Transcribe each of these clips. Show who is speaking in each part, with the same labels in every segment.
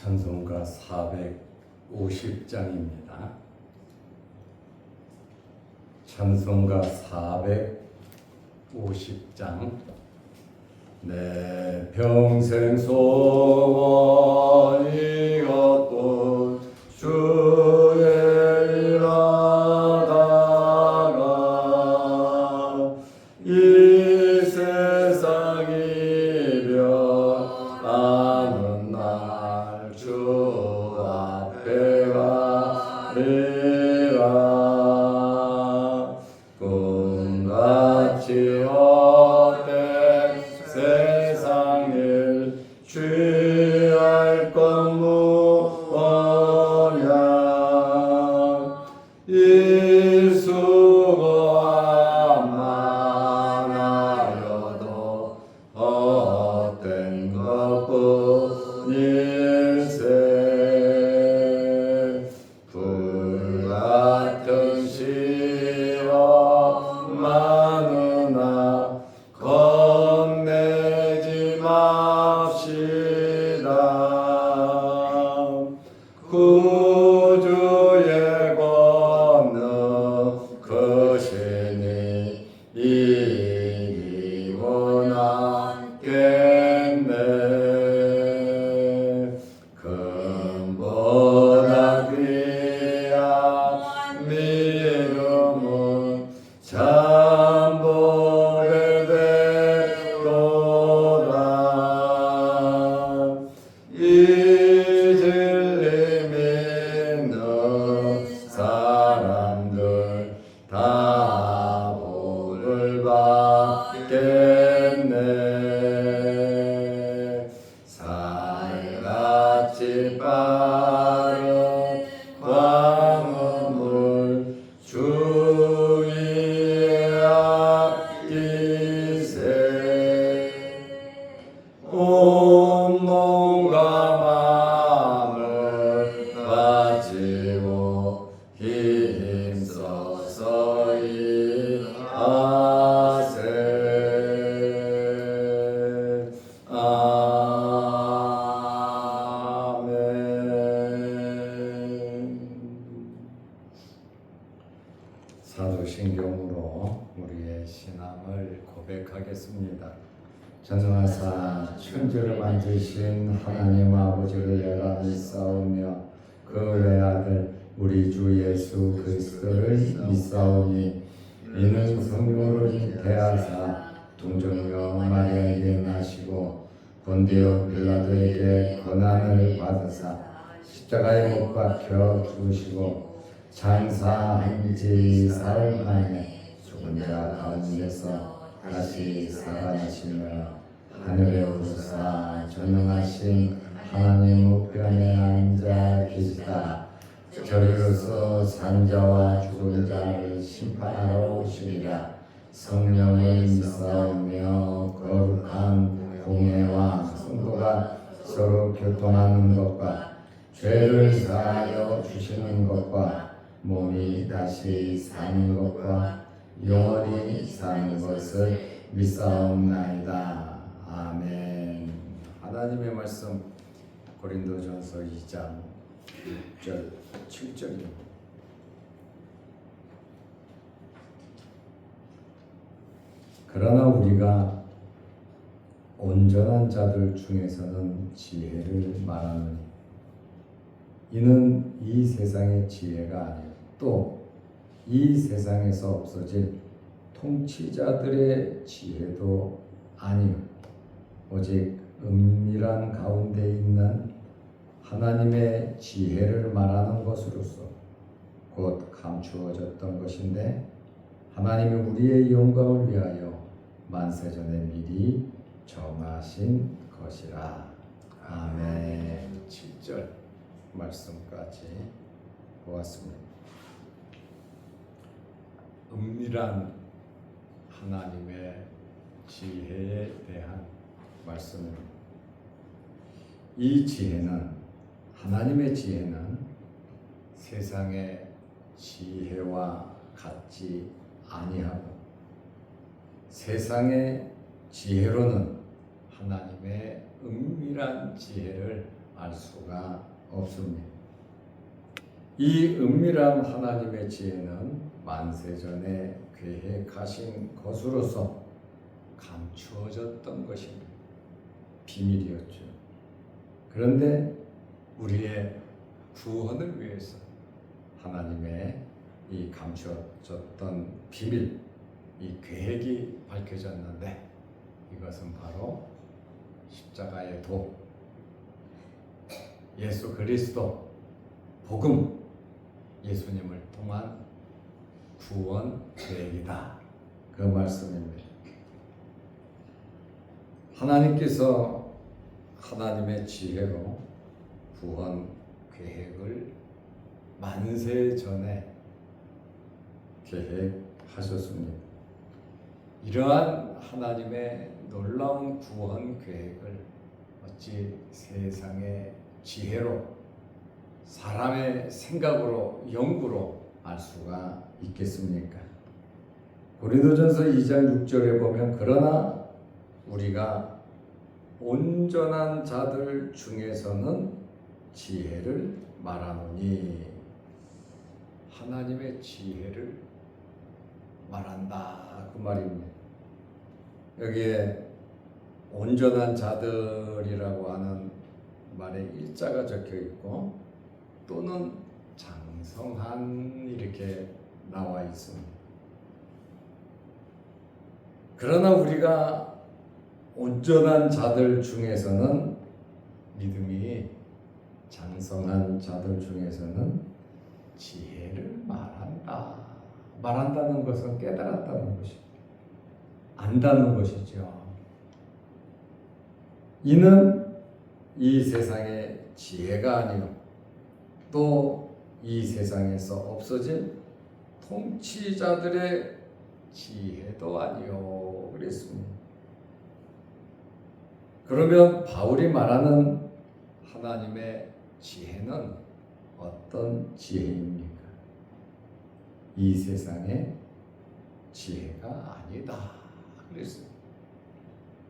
Speaker 1: 찬송가 450장입니다. 찬송가 450장. 내 평생 소원 이것도 주의 일하다가 이 세상 이별하는 날 주 앞에 가리라. 꿈같이 헛된 세상 일 취할 것 무엇냐. 이 수고함 많아여도 헛된 것뿐일세. 불같은 시험 많으나 겁내지 맙시다. 구주의 권능 크시니 이기고 남겠네. 금보다 귀한 믿음은 참보게 되도다. 이 진리 믿는 사람들 다 복을 받겠네. 살같이 빠른 광음을 주의 아끼세. 온 몸과 마음을 바치고 힘써서 일하세. 아멘. 사도신경으로 우리의 신앙을 고백하겠습니다. 전능하사 천지를 만드신 하나님 아버지를 내가 믿사오며 그 외아들 우리 주 예수 그리스도를 믿사오니 이는 성령으로 잉태하사 동정녀 마리아에게 나시고 본디오 빌라도에게 고난을 받으사 십자가에 못 박혀 죽으시고 장사한 지 사흘 만에 죽은 자 가운데서 다시 살아나시며 하늘에 오르사 전능하신 하나님 우편에 앉아 계시다. 저리로서 산자와 죽은 자를 심판하러 오시리라. 성령을 믿사오며 거룩한 공예와 성도가 서로 교통하는 것과 죄를 사하여 주시는 것과 몸이 다시 사는 것과 영원히 사는 것을 믿사옵나이다. 아멘. 하나님의 말씀 고린도전서 2장 6절 7절입니다. 그러나 우리가 온전한 자들 중에서는 지혜를 말하느니 이는 이 세상의 지혜가 아니요 또 이 세상에서 없어질 통치자들의 지혜도 아니요 오직 은밀한 가운데 있는 하나님의 지혜를 말하는 것으로서 곧 감추어졌던 것인데 하나님이 우리의 영광을 위하여 만세전에 미리 정하신 것이라. 아멘. 7절 말씀까지 보았습니다. 은밀한 하나님의 지혜에 대한 말씀입니다. 이 지혜는 하나님의 지혜는 세상의 지혜와 같지 아니하고 세상의 지혜로는 하나님의 은밀한 지혜를 알 수가 없습니다. 이 은밀한 하나님의 지혜는 만세전에 계획하신 것으로서 감추어졌던 것입니다. 비밀이었죠. 그런데 우리의 구원을 위해서 하나님의 이 감추어졌던 비밀, 이 계획이 밝혀졌는데 이것은 바로 십자가의 도, 예수 그리스도, 복음, 예수님을 통한 구원 계획이다. 그 말씀입니다. 하나님께서 하나님의 지혜로 구원 계획을 만세 전에 계획하셨습니다. 이러한 하나님의 놀라운 구원 계획을 어찌 세상의 지혜로, 사람의 생각으로, 연구로 알 수가 있겠습니까? 고린도전서 2장 6절에 보면 그러나 우리가 온전한 자들 중에서는 지혜를 말하노니, 하나님의 지혜를 말한다 그 말입니다. 여기에 온전한 자들이라고 하는 말에 일자가 적혀 있고 또는 장성한 이렇게 나와 있습니다. 그러나 우리가 온전한 자들 중에서는, 믿음이 장성한 자들 중에서는 지혜를 말한다. 말한다는 것은 깨달았다는 것이죠. 안다는 것이죠. 이는 이 세상의 지혜가 아니요 또 이 세상에서 없어질 통치자들의 지혜도 아니요 그랬습니다. 그러면 바울이 말하는 하나님의 지혜는 어떤 지혜입니까? 이 세상의 지혜가 아니다 그랬습니다.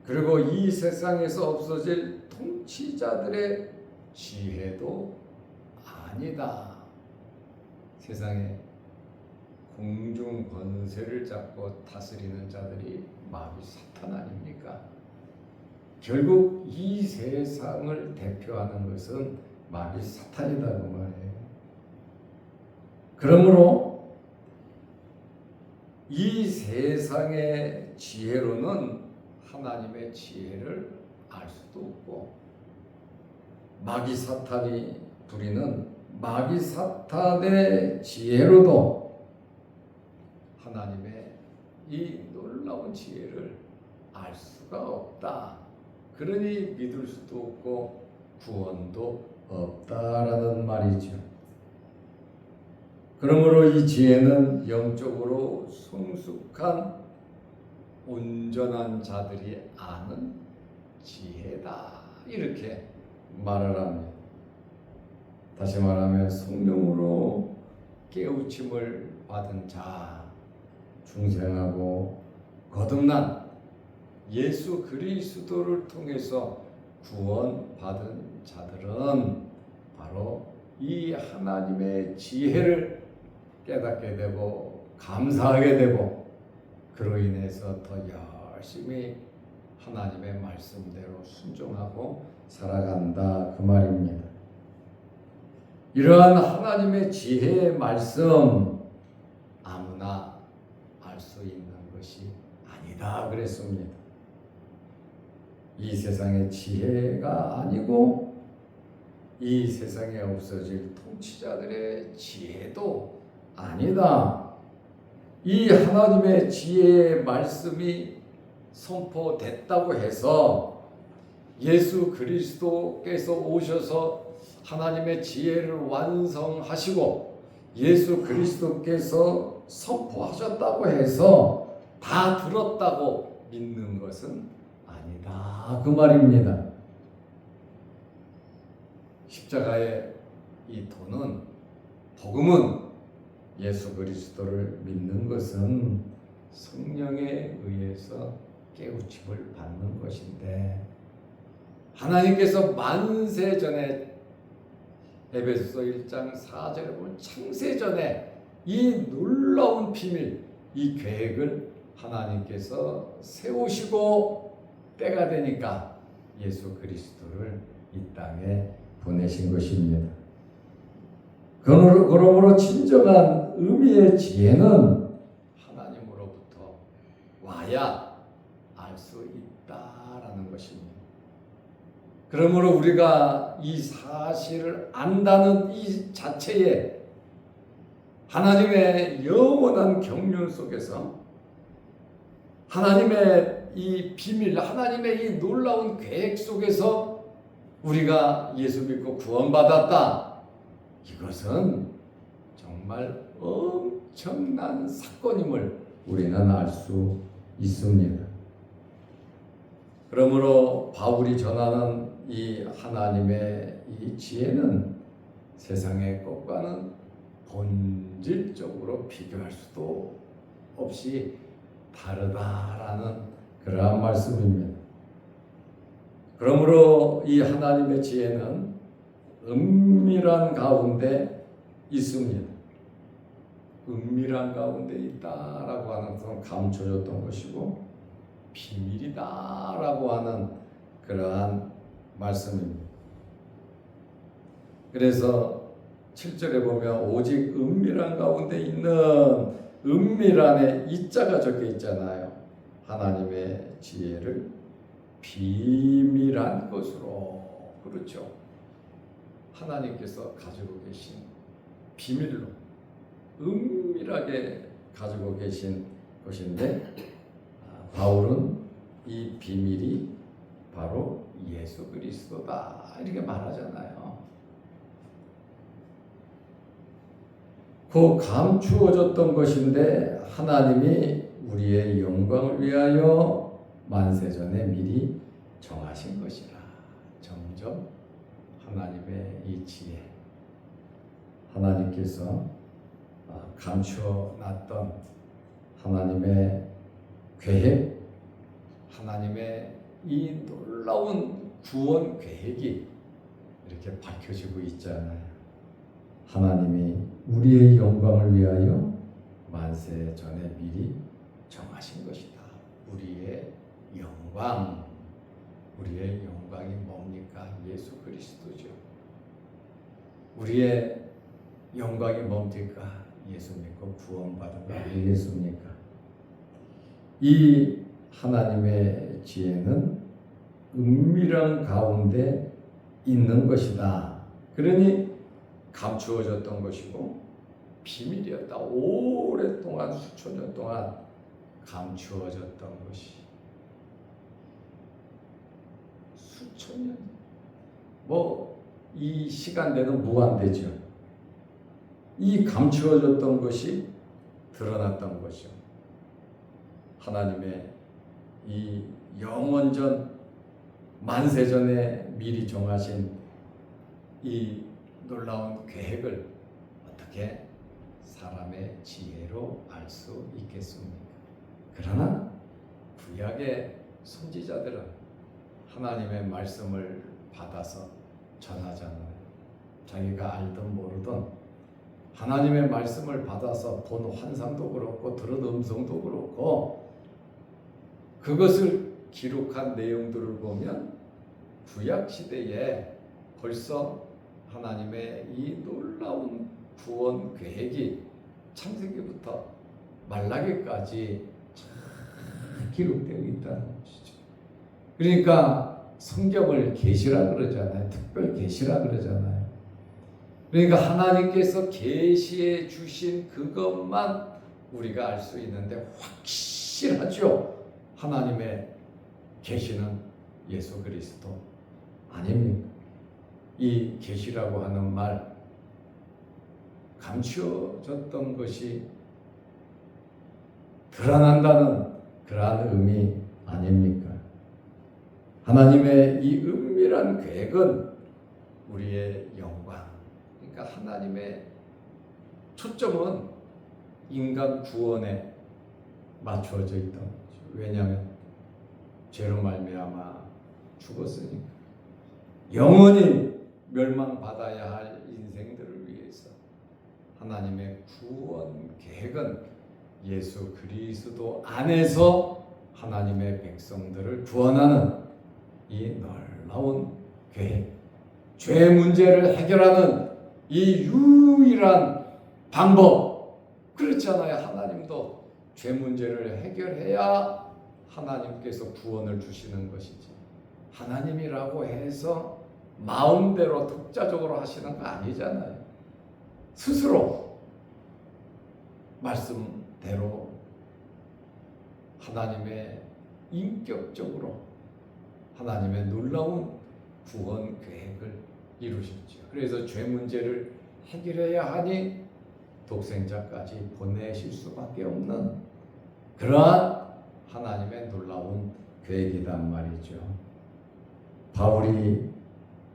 Speaker 1: 그리고 이 세상에서 없어질 통치자들의 지혜도 아니다. 세상에 공중 권세를 잡고 다스리는 자들이 마귀 사탄 아닙니까? 결국 이 세상을 대표하는 것은 마귀 사탄이다 그 말이에요. 그러므로 이 세상의 지혜로는 하나님의 지혜를 알 수도 없고, 마귀 사탄이 부리는 마귀 사탄의 지혜로도 하나님의 이 놀라운 지혜를 알 수가 없다. 그러니 믿을 수도 없고 구원도 없다라는 말이죠. 그러므로 이 지혜는 영적으로 성숙한 온전한 자들이 아는 지혜다 이렇게 말을 합니다. 다시 말하면 성령으로 깨우침을 받은 자, 중생하고 거듭난 예수 그리스도를 통해서 구원받은 자들은 바로 이 하나님의 지혜를 깨닫게 되고 감사하게 되고, 그로 인해서 더 열심히 하나님의 말씀대로 순종하고 살아간다 그 말입니다. 이러한 하나님의 지혜의 말씀 아무나 알 수 있는 것이 아니다 그랬습니다. 이 세상의 지혜가 아니고 이 세상에 없어질 통치자들의 지혜도 아니다. 이 하나님의 지혜의 말씀이 선포됐다고 해서 예수 그리스도께서 오셔서 하나님의 지혜를 완성하시고 예수 그리스도께서 선포하셨다고 해서 다 들었다고 믿는 것은 아니다 그 말입니다. 십자가의 이 도는, 복음은 예수 그리스도를 믿는 것은 성령에 의해서 깨우침을 받는 것인데, 하나님께서 만세전에 에베소서 1장 4절에 보면 창세전에 이 놀라운 비밀, 이 계획을 하나님께서 세우시고 때가 되니까 예수 그리스도를 이 땅에 보내신 것입니다. 그러므로 진정한 의미의 지혜는 하나님으로부터 와야 알 수 있다라는 것입니다. 그러므로 우리가 이 사실을 안다는 이 자체에 하나님의 영원한 경륜 속에서 하나님의 이 비밀, 하나님의 이 놀라운 계획 속에서 우리가 예수 믿고 구원받았다. 이것은 정말 엄청난 사건임을 우리는 알 수 있습니다. 그러므로 바울이 전하는 이 하나님의 이 지혜는 세상의 것과는 본질적으로 비교할 수도 없이 다르다라는 그러한 말씀입니다. 그러므로 이 하나님의 지혜는 은밀한 가운데 있습니다. 은밀한 가운데 있다라고 하는 것은 감춰졌던 것이고 비밀이다라고 하는 그러한 말씀입니다. 그래서 7절에 보면 오직 은밀한 가운데 있는 은밀한에 이자가 적혀 있잖아요. 하나님의 지혜를 비밀한 것으로, 그렇죠. 하나님께서 가지고 계신 비밀로 은밀하게 가지고 계신 것인데 바울은 이 비밀이 바로 예수 그리스도다 이렇게 말하잖아요. 그 감추어졌던 것인데 하나님이 우리의 영광을 위하여 만세전에 미리 정하신 것이라. 점점 하나님의 이 지혜, 하나님께서 감추어 놨던 하나님의 계획, 하나님의 이 놀라운 구원 계획이 이렇게 밝혀지고 있잖아요. 하나님이 우리의 영광을 위하여 만세 전에 미리 정하신 것이다. 우리의 영광, 우리의 영광이 뭡니까? 예수 그리스도죠. 우리의 영광이 뭡니까? 예수 믿고 구원받은 거 아니겠습니까? 이 하나님의 지혜는 은밀한 가운데 있는 것이다. 그러니 감추어졌던 것이고 비밀이었다. 오랫동안 수천 년 동안 감추어졌던 것이 수천 년, 이 시간대는 무한대죠. 이 감추어졌던 것이 드러났던 것이죠. 하나님의 이 영원전 만세전에 미리 정하신 이 놀라운 계획을 어떻게 사람의 지혜로 알 수 있겠습니까? 그러나 구약의 선지자들은 하나님의 말씀을 받아서 전하잖아요. 자기가 알든 모르든 하나님의 말씀을 받아서 본 환상도 그렇고 들은 음성도 그렇고 그것을 기록한 내용들을 보면 구약 시대에 벌써 하나님의 이 놀라운 구원 계획이 창세기부터 말라기까지 잘 기록되어 있다는 것이죠. 그러니까 성경을 계시라 그러잖아요. 특별 계시라 그러잖아요. 그러니까 하나님께서 계시해 주신 그것만 우리가 알 수 있는데 확실하죠. 하나님의 계시는 예수 그리스도 아닙니까? 이 계시라고 하는 말, 감추어졌던 것이 드러난다는 그러한 의미 아닙니까? 하나님의 이 은밀한 계획은 우리의 영광, 그러니까 하나님의 초점은 인간 구원에 맞추어져 있던 거죠. 왜냐하면 죄로 말미암아 죽었으니까. 영원히 멸망받아야 할 인생들을 위해서 하나님의 구원 계획은 예수 그리스도 안에서 하나님의 백성들을 구원하는 이 놀라운 계획, 죄 문제를 해결하는 이 유일한 방법. 그렇잖아요. 하나님도 죄 문제를 해결해야 하나님께서 구원을 주시는 것이지, 하나님이라고 해서 마음대로 독자적으로 하시는 거 아니잖아요. 스스로 말씀대로 하나님의 인격적으로 하나님의 놀라운 구원 계획을 이루셨죠. 그래서 죄 문제를 해결해야 하니 독생자까지 보내실 수밖에 없는 그러한 하나님의 놀라운 계획이란 말이죠. 바울이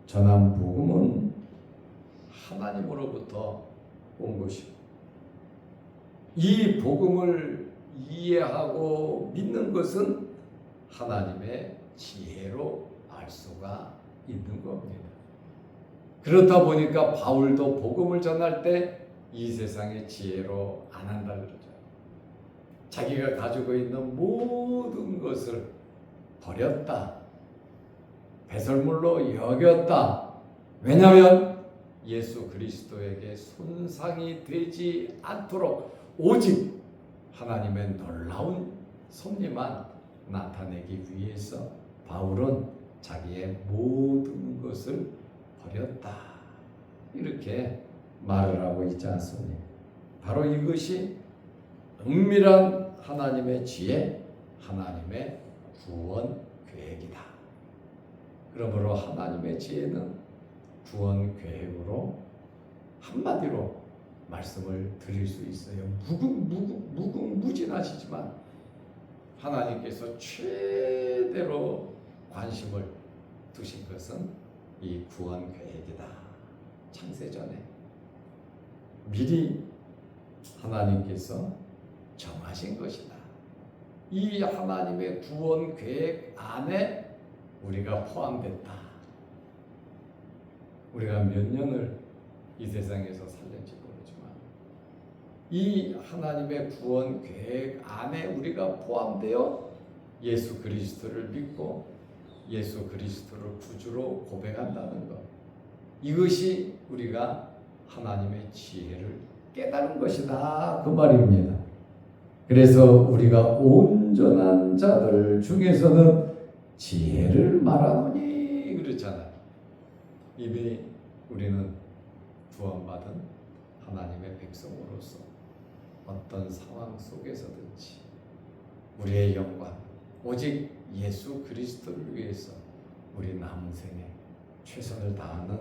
Speaker 1: 전한 복음은 하나님으로부터 온 것이고, 이 복음을 이해하고 믿는 것은 하나님의 지혜로 알 수가 있는 겁니다. 그렇다 보니까 바울도 복음을 전할 때 이 세상의 지혜로 안 한다 그러죠. 자기가 가지고 있는 모든 것을 버렸다, 배설물로 여겼다. 왜냐하면 예수 그리스도에게 손상이 되지 않도록 오직 하나님의 놀라운 섭리만 나타내기 위해서 바울은 자기의 모든 것을 버렸다, 이렇게 말을 하고 있지 않습니까? 바로 이것이 은밀한 하나님의 지혜, 하나님의 구원 계획이다. 그러므로 하나님의 지혜는 구원 계획으로 한마디로 말씀을 드릴 수 있어요. 무궁무진하시지만 하나님께서 최대로 관심을 두신 것은 이 구원 계획이다. 창세전에 미리 하나님께서 정하신 것이다. 이 하나님의 구원 계획 안에 우리가 포함됐다. 우리가 몇 년을 이 세상에서 살는지 모르지만 이 하나님의 구원 계획 안에 우리가 포함되어 예수 그리스도를 믿고 예수 그리스도를 구주로 고백한다는 것, 이것이 우리가 하나님의 지혜를 깨달은 것이다, 그 말입니다. 그래서 우리가 온전한 자들 중에서는 지혜를 말하노니 그렇잖아요. 이미 우리는 구원받은 하나님의 백성으로서 어떤 상황 속에서든지 우리의 영광 오직 예수 그리스도를 위해서 우리 남은 생에 최선을 다하는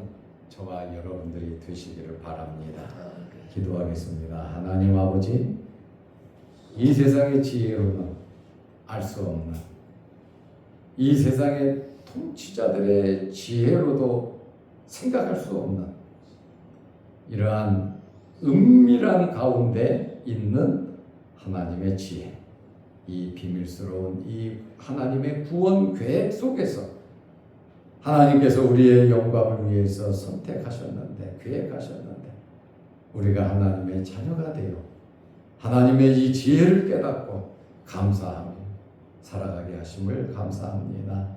Speaker 1: 저와 여러분들이 되시기를 바랍니다. 기도하겠습니다. 하나님 아버지, 이 세상의 지혜로는 알 수 없는, 이 세상의 통치자들의 지혜로도 생각할 수 없는 이러한 은밀한 가운데 있는 하나님의 지혜, 이 비밀스러운 이 하나님의 구원 계획 속에서 하나님께서 우리의 영광을 위해서 선택하셨는데, 계획하셨는데 우리가 하나님의 자녀가 되어 하나님의 이 지혜를 깨닫고 감사하며 살아가게 하심을 감사합니다.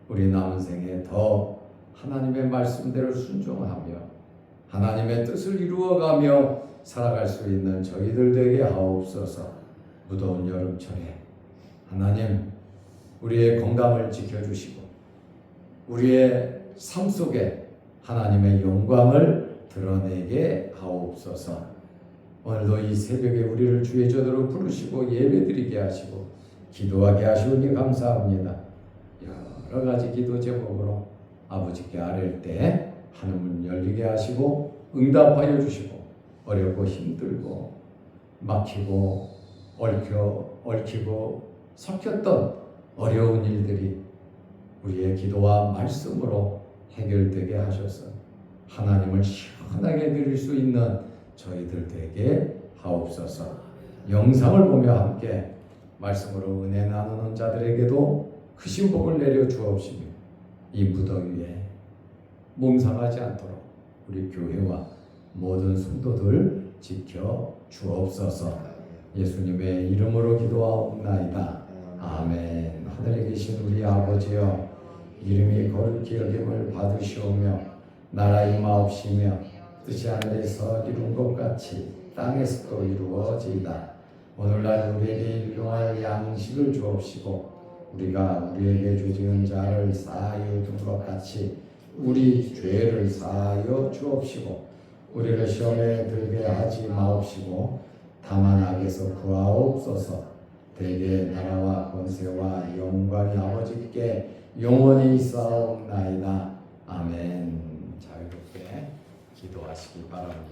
Speaker 1: 우리 남은 생에 더 하나님의 말씀대로 순종하며 하나님의 뜻을 이루어가며 살아갈 수 있는 저희들 되게 하옵소서. 무더운 여름철에 하나님 우리의 건강을 지켜주시고 우리의 삶 속에 하나님의 영광을 드러내게 하옵소서. 오늘도 이 새벽에 우리를 주의 전으로 부르시고 예배드리게 하시고 기도하게 하시오니 감사합니다. 여러 가지 기도 제목으로 아버지께 아뢰일 때 하늘문 열리게 하시고 응답하여 주시고 어렵고 힘들고 막히고 얽히고 섞였던 어려운 일들이 우리의 기도와 말씀으로 해결되게 하셔서 하나님을 시원하게 누릴 수 있는 저희들 되게 하옵소서. 영상을 보며 함께 말씀으로 은혜 나누는 자들에게도 크신 복을 내려 주옵시며 이 무더위에 몸상하지 않도록 우리 교회와 모든 성도들 지켜 주옵소서. 예수님의 이름으로 기도하옵나이다. 아멘. 하늘에 계신 우리 아버지여, 이름이 거룩히 여김을 받으시오며 나라 임하옵시며 뜻이 하늘에서 이룬 것 같이 땅에서도 이루어지이다. 오늘날 우리에게 일용할 양식을 주옵시고 우리가 우리에게 죄지은 자를 사하여 준 것 같이 우리 죄를 사하여 주옵시고 우리를 시험에 들게 하지 마옵시고 다만 악에서 구하옵소서. 대개 나라와 권세와 영광이 아버지께 영원히 있사옵나이다. 아멘. 자유롭게 기도하시기 바랍니다.